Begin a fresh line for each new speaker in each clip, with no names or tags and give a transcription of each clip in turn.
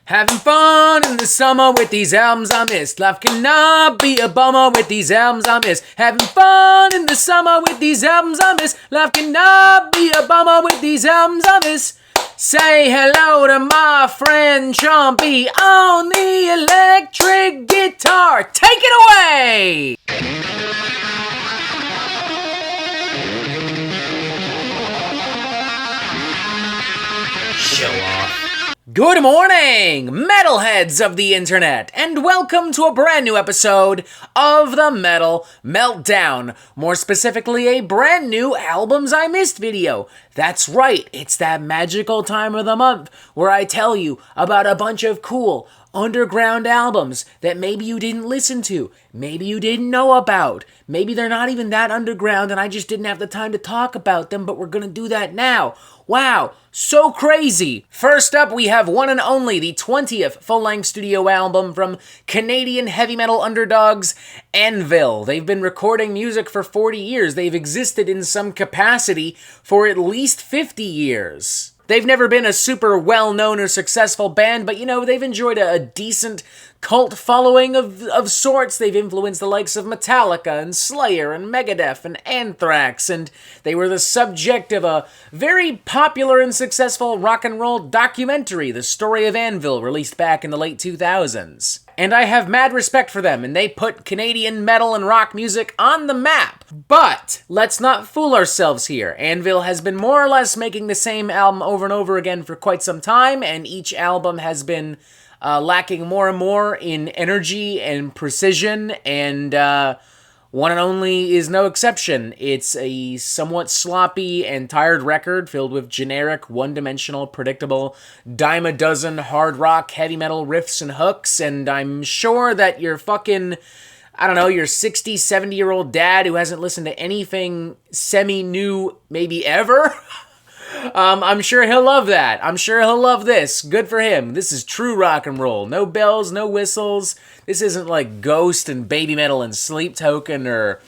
Having fun in the summer with these albums I missed. Life cannot be a bummer with these albums I miss. Having fun in the summer with these albums I miss. Life cannot be a bummer with these albums I miss. Say hello to my friend Chompy on the electric guitar. Take it away! Show off. Good morning, metalheads of the internet, and welcome to a brand new episode of the Metal Meltdown. More specifically, a brand new Albums I Missed video. That's right, it's that magical time of the month where I tell you about a bunch of cool underground albums that maybe you didn't listen to, maybe you didn't know about, maybe they're not even that underground and I just didn't have the time to talk about them, but we're gonna do that now. Wow, so crazy! First up, we have one and only, the 20th full-length studio album from Canadian heavy metal underdogs Anvil. They've been recording music for 40 years. They've existed in some capacity for at least 50 years. They've never been a super well-known or successful band, but they've enjoyed a decent cult following of sorts. They've influenced the likes of Metallica and Slayer and Megadeth and Anthrax, and they were the subject of a very popular and successful rock and roll documentary, The Story of Anvil, released back in the late 2000s. And I have mad respect for them, and they put Canadian metal and rock music on the map. But let's not fool ourselves here. Anvil has been more or less making the same album over and over again for quite some time, and each album has been lacking more and more in energy and precision, and One and Only is no exception. It's a somewhat sloppy and tired record filled with generic, one-dimensional, predictable, dime-a-dozen hard rock, heavy metal riffs and hooks, and I'm sure that your fucking, your 60, 70-year-old dad who hasn't listened to anything semi-new maybe ever, I'm sure he'll love that. I'm sure he'll love this. Good for him. This is true rock and roll. No bells, no whistles. This isn't like Ghost and Baby Metal and Sleep Token or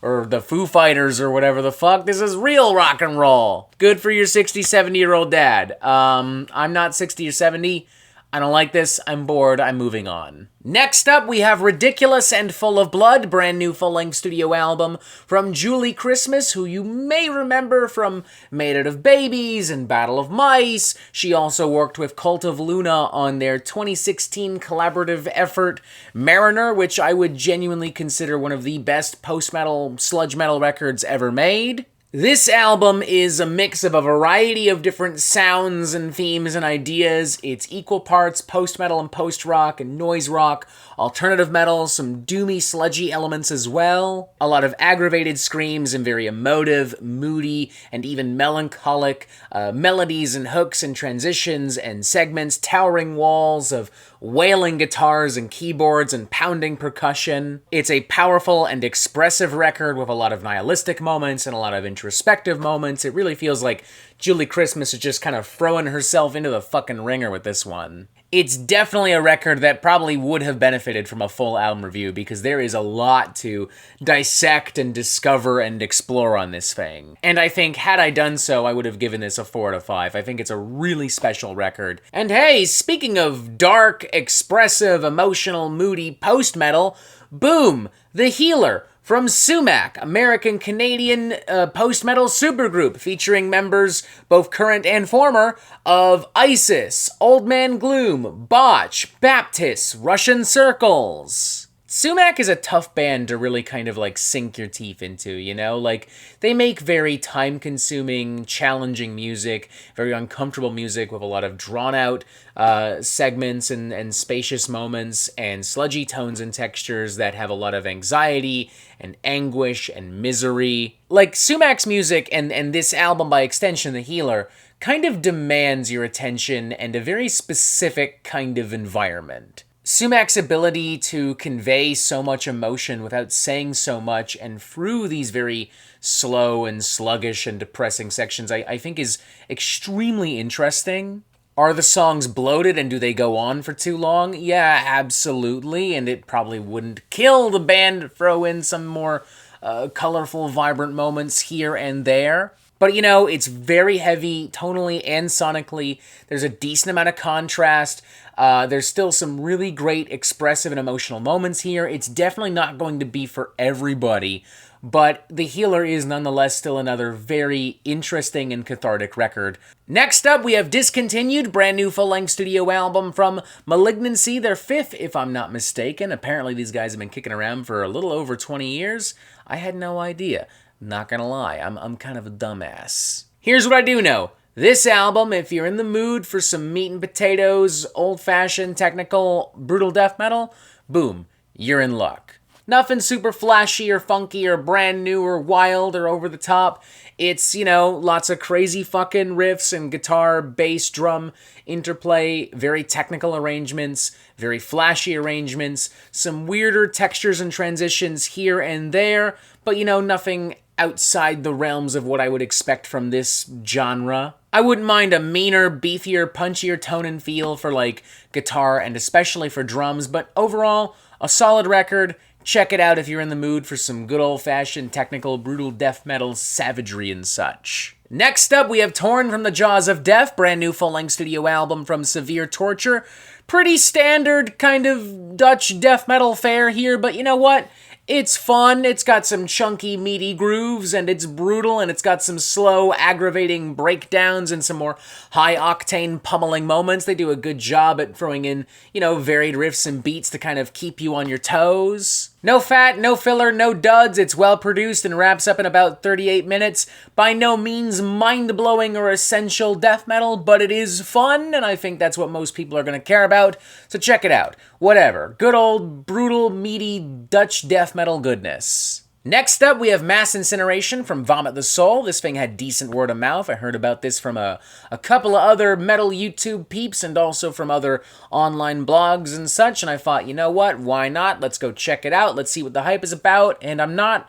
the Foo Fighters or whatever the fuck. This is real rock and roll. Good for your 60, 70-year-old dad. I'm not 60 or 70. I don't like this. I'm bored. I'm moving on. Next up, we have Ridiculous and Full of Blood, brand new full-length studio album from Julie Christmas, who you may remember from Made Out of Babies and Battle of Mice. She also worked with Cult of Luna on their 2016 collaborative effort, Mariner, which I would genuinely consider one of the best post-metal, sludge metal records ever made. This album is a mix of a variety of different sounds and themes and ideas. It's equal parts post-metal and post-rock and noise rock, alternative metal, some doomy, sludgy elements as well. A lot of aggravated screams and very emotive, moody, and even melancholic melodies and hooks and transitions and segments, towering walls of wailing guitars and keyboards and pounding percussion. It's a powerful and expressive record with a lot of nihilistic moments and a lot of introspective moments. It really feels like Julie Christmas is just kind of throwing herself into the fucking ringer with this one. It's definitely a record that probably would have benefited from a full album review because there is a lot to dissect and discover and explore on this thing. And I think had I done so, I would have given this a 4 out of 5. I think it's a really special record. And hey, speaking of dark, expressive, emotional, moody post-metal, boom! The Healer from Sumac, American-Canadian post-metal supergroup featuring members, both current and former, of Isis, Old Man Gloom, Botch, Baptist, Russian Circles. Sumac is a tough band to really kind of sink your teeth into, they make very time-consuming, challenging music, very uncomfortable music with a lot of drawn-out segments and spacious moments and sludgy tones and textures that have a lot of anxiety and anguish and misery. Sumac's music and this album by extension, The Healer, kind of demands your attention and a very specific kind of environment. Sumac's ability to convey so much emotion without saying so much and through these very slow and sluggish and depressing sections I think is extremely interesting. Are the songs bloated and do they go on for too long? Yeah, absolutely, and it probably wouldn't kill the band to throw in some more colorful, vibrant moments here and there. But, you know, it's very heavy tonally and sonically. There's a decent amount of contrast. There's still some really great expressive and emotional moments here. It's definitely not going to be for everybody, but The Healer is nonetheless still another very interesting and cathartic record. Next up, we have Discontinued, brand new full-length studio album from Malignancy, their fifth, if I'm not mistaken. Apparently these guys have been kicking around for a little over 20 years. I had no idea. Not gonna lie, I'm kind of a dumbass. Here's what I do know. This album, if you're in the mood for some meat and potatoes, old-fashioned, technical, brutal death metal, boom, you're in luck. Nothing super flashy or funky or brand new or wild or over the top. It's, you know, lots of crazy fucking riffs and guitar, bass, drum interplay, very technical arrangements, very flashy arrangements, some weirder textures and transitions here and there, but, you know, nothing outside the realms of what I would expect from this genre. I wouldn't mind a meaner, beefier, punchier tone and feel for, like, guitar and especially for drums, but overall, a solid record. Check it out if you're in the mood for some good old-fashioned, technical, brutal death metal savagery and such. Next up, we have Torn from the Jaws of Death, brand new full-length studio album from Severe Torture. Pretty standard kind of Dutch death metal fare here, but you know what? It's fun, it's got some chunky, meaty grooves, and it's brutal, and it's got some slow, aggravating breakdowns and some more high-octane pummeling moments. They do a good job at throwing in, you know, varied riffs and beats to kind of keep you on your toes. No fat, no filler, no duds. It's well-produced and wraps up in about 38 minutes. By no means mind-blowing or essential death metal, but it is fun, and I think that's what most people are going to care about, so check it out. Whatever. Good old, brutal, meaty Dutch death metal goodness. Next up, we have Mass Incineration from Vomit the Soul. This thing had decent word of mouth. I heard about this from a couple of other metal YouTube peeps and also from other online blogs and such, and I thought, you know what, why not? Let's go check it out. Let's see what the hype is about, and I'm not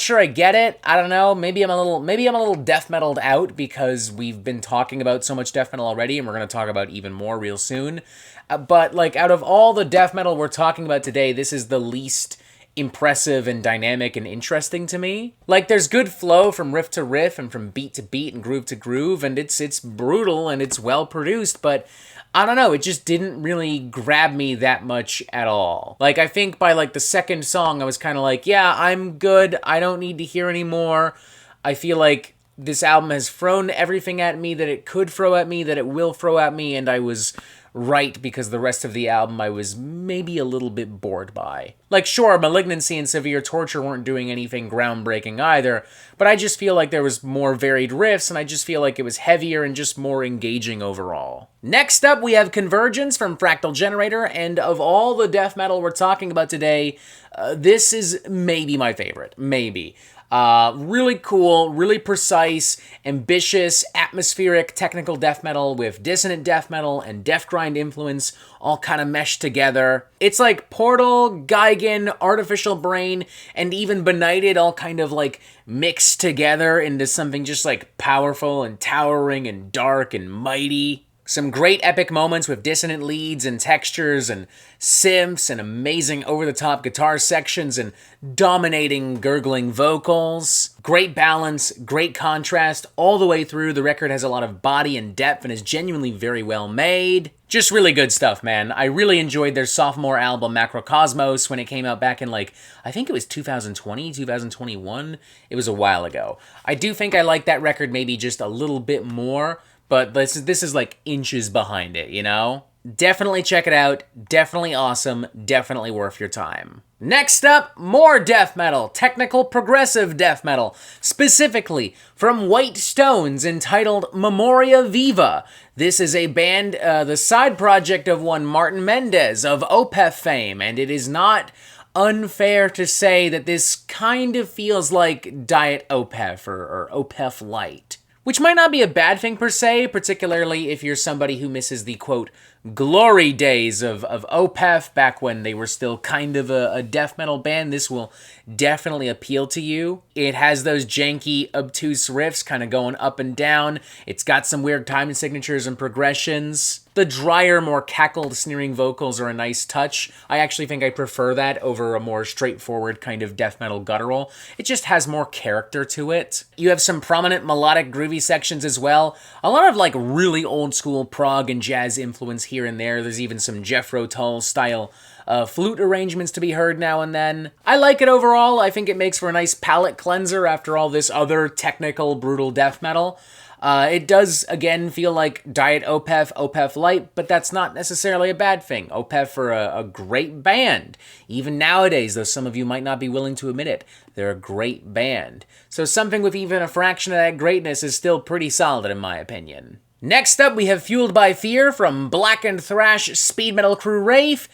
sure I get it. I don't know. Maybe I'm a little death metaled out because we've been talking about so much death metal already, and we're going to talk about even more real soon. But, like, out of all the death metal we're talking about today, this is the least impressive and dynamic and interesting to me. Like, there's good flow from riff to riff and from beat to beat and groove to groove, and it's brutal and it's well produced, but I don't know, it just didn't really grab me that much at all. Like, I think by, like, the second song, I was kind of like, yeah, I'm good, I don't need to hear any more. I feel like this album has thrown everything at me that it could throw at me, that it will throw at me, and I was right because the rest of the album I was maybe a little bit bored by. Like, sure, Malignancy and Severe Torture weren't doing anything groundbreaking either, but I just feel like there was more varied riffs, and I just feel like it was heavier and just more engaging overall. Next up, we have Convergence from Fractal Generator, and of all the death metal we're talking about today, this is maybe my favorite. Maybe. Really cool, really precise, ambitious, atmospheric, technical death metal with dissonant death metal and death grind influence all kind of meshed together. It's like Portal, Gigan, Artificial Brain, and even Benighted all kind of like mixed together into something just like powerful and towering and dark and mighty. Some great epic moments with dissonant leads and textures and synths and amazing over-the-top guitar sections and dominating gurgling vocals. Great balance, great contrast all the way through. The record has a lot of body and depth and is genuinely very well made. Just really good stuff, man. I really enjoyed their sophomore album, Macrocosmos, when it came out back in, like, I think it was 2020, 2021. It was a while ago. I do think I like that record maybe just a little bit more, but this is like inches behind it, you know? Definitely check it out. Definitely awesome. Definitely worth your time. Next up, more death metal. Technical progressive death metal. Specifically from White Stones, entitled Memoria Viva. This is a band, the side project of one Martin Mendez of Opeth fame, and it is not unfair to say that this kind of feels like Diet Opeth or Opeth Light. Which might not be a bad thing per se, particularly if you're somebody who misses the, quote, glory days of Opeth back when they were still kind of a death metal band. This will definitely appeal to you. It has those janky, obtuse riffs kind of going up and down. It's got some weird time signatures and progressions. The drier, more cackled, sneering vocals are a nice touch. I actually think I prefer that over a more straightforward kind of death metal guttural. It just has more character to it. You have some prominent melodic groovy sections as well. A lot of like really old school prog and jazz influence here and there. There's even some Jethro Tull style flute arrangements to be heard now and then. I like it overall. I think it makes for a nice palate cleanser after all this other technical, brutal death metal. It does, again, feel like Diet Opeth, Opeth Light, but that's not necessarily a bad thing. Opeth are a great band. Even nowadays, though some of you might not be willing to admit it, they're a great band. So something with even a fraction of that greatness is still pretty solid in my opinion. Next up, we have Fueled by Fear from blackened thrash speed metal crew Wraith.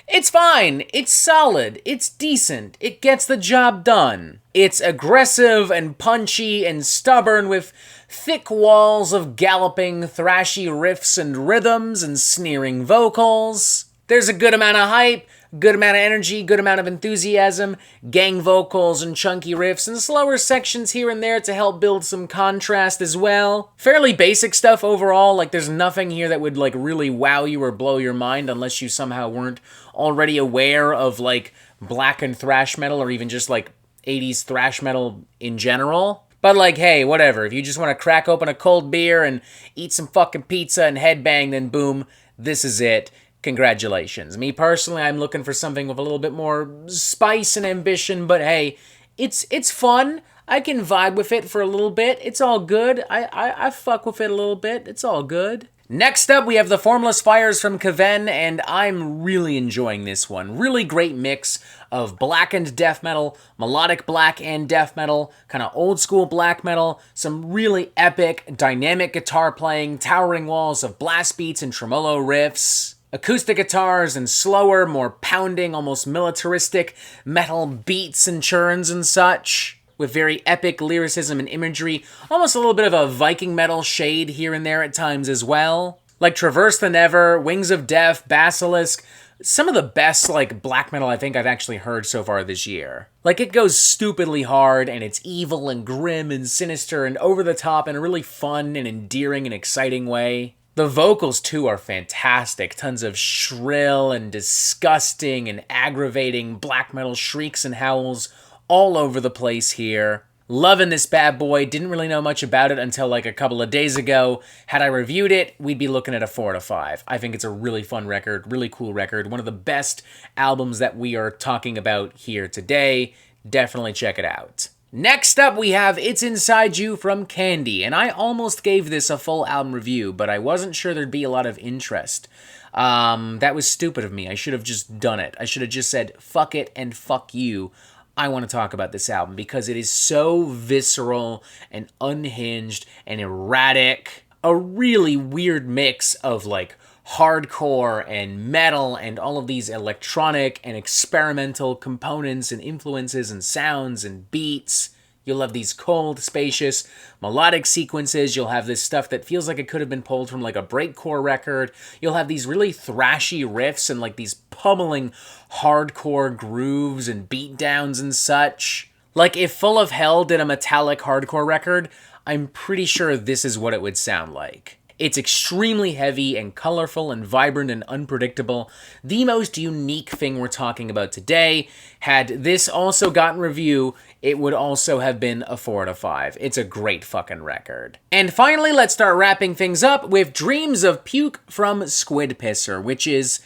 It's fine, it's solid, it's decent, it gets the job done. It's aggressive and punchy and stubborn with thick walls of galloping, thrashy riffs and rhythms and sneering vocals. There's a good amount of hype, good amount of energy, good amount of enthusiasm, gang vocals and chunky riffs, and slower sections here and there to help build some contrast as well. Fairly basic stuff overall, like there's nothing here that would like really wow you or blow your mind unless you somehow weren't already aware of like blackened thrash metal or even just like 80s thrash metal in general. But like, hey, whatever, if you just want to crack open a cold beer and eat some fucking pizza and headbang, then boom, this is it. Congratulations. Me personally, I'm looking for something with a little bit more spice and ambition, but hey, it's fun. I can vibe with it for a little bit. It's all good. I fuck with it a little bit. It's all good. Next up, we have the Formless Fires from Caven, and I'm really enjoying this one. Really great mix of blackened death metal, melodic black and death metal, kind of old school black metal, some really epic, dynamic guitar playing, towering walls of blast beats and tremolo riffs, acoustic guitars and slower, more pounding, almost militaristic metal beats and churns and such, with very epic lyricism and imagery, almost a little bit of a Viking metal shade here and there at times as well. Like Traverse the Never, Wings of Death, Basilisk, some of the best like black metal I think I've actually heard so far this year. Like it goes stupidly hard and it's evil and grim and sinister and over the top in a really fun and endearing and exciting way. The vocals, too, are fantastic. Tons of shrill and disgusting and aggravating black metal shrieks and howls all over the place here. Loving this bad boy. Didn't really know much about it until like a couple of days ago. Had I reviewed it, we'd be looking at a 4 out of 5. I think it's a really fun record, really cool record. One of the best albums that we are talking about here today. Definitely check it out. Next up, we have It's Inside You from Candy, and I almost gave this a full album review, but I wasn't sure there'd be a lot of interest. That was stupid of me. I should have just done it. I should have just said, fuck it and fuck you. I want to talk about this album because it is so visceral and unhinged and erratic. A really weird mix of like hardcore and metal and all of these electronic and experimental components and influences and sounds and beats. You'll have these cold, spacious, melodic sequences. You'll have this stuff that feels like it could have been pulled from like a breakcore record. You'll have these really thrashy riffs and like these pummeling hardcore grooves and beatdowns and such. Like if Full of Hell did a metallic hardcore record, I'm pretty sure this is what it would sound like. It's extremely heavy and colorful and vibrant and unpredictable. The most unique thing we're talking about today. Had this also gotten review, it would also have been a 4 out of 5. It's a great fucking record. And finally, let's start wrapping things up with Dreams of Puke from Squid Peener, which is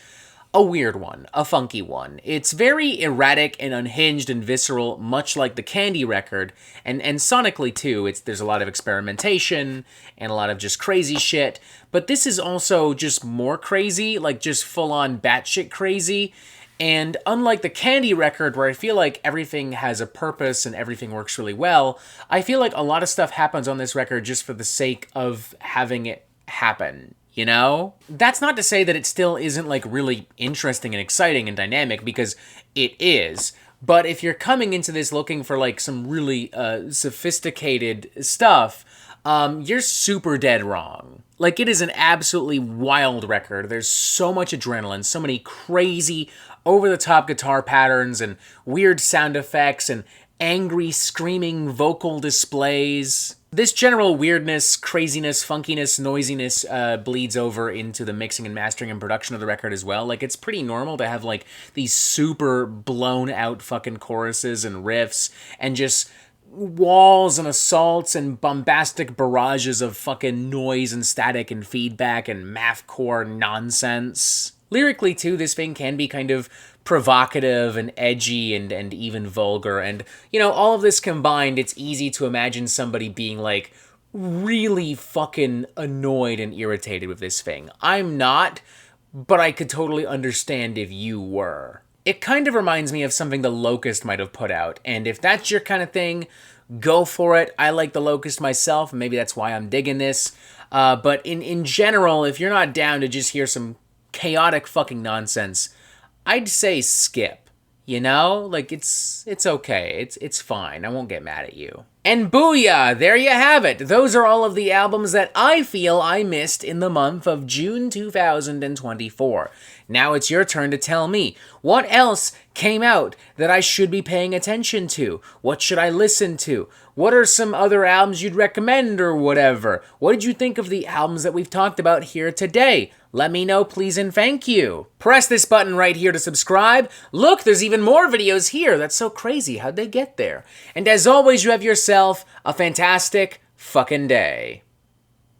a weird one, a funky one. It's very erratic and unhinged and visceral, much like the Candy record, and sonically too, there's a lot of experimentation and a lot of just crazy shit, but this is also just more crazy, like just full-on batshit crazy, and unlike the Candy record, where I feel like everything has a purpose and everything works really well, I feel like a lot of stuff happens on this record just for the sake of having it happen. You know? That's not to say that it still isn't like really interesting and exciting and dynamic, because it is. But if you're coming into this looking for like some really sophisticated stuff, you're super dead wrong. Like it is an absolutely wild record. There's so much adrenaline, so many crazy, over-the-top guitar patterns and weird sound effects and angry, screaming vocal displays. This general weirdness, craziness, funkiness, noisiness bleeds over into the mixing and mastering and production of the record as well. Like, it's pretty normal to have, like, these super blown-out fucking choruses and riffs and just walls and assaults and bombastic barrages of fucking noise and static and feedback and mathcore nonsense. Lyrically, too, this thing can be kind of provocative and edgy and even vulgar. And, you know, all of this combined, it's easy to imagine somebody being, like, really fucking annoyed and irritated with this thing. I'm not, but I could totally understand if you were. It kind of reminds me of something the Locust might have put out, and if that's your kind of thing, go for it. I like the Locust myself, maybe that's why I'm digging this. But in general, if you're not down to just hear some chaotic fucking nonsense, I'd say skip. You know? Like, it's okay. It's fine. I won't get mad at you. And booyah! There you have it. Those are all of the albums that I feel I missed in the month of June 2024. Now it's your turn to tell me, what else came out that I should be paying attention to? What should I listen to? What are some other albums you'd recommend or whatever? What did you think of the albums that we've talked about here today? Let me know, please, and thank you. Press this button right here to subscribe. Look, there's even more videos here. That's so crazy. How'd they get there? And as always, you have yourself a fantastic fucking day.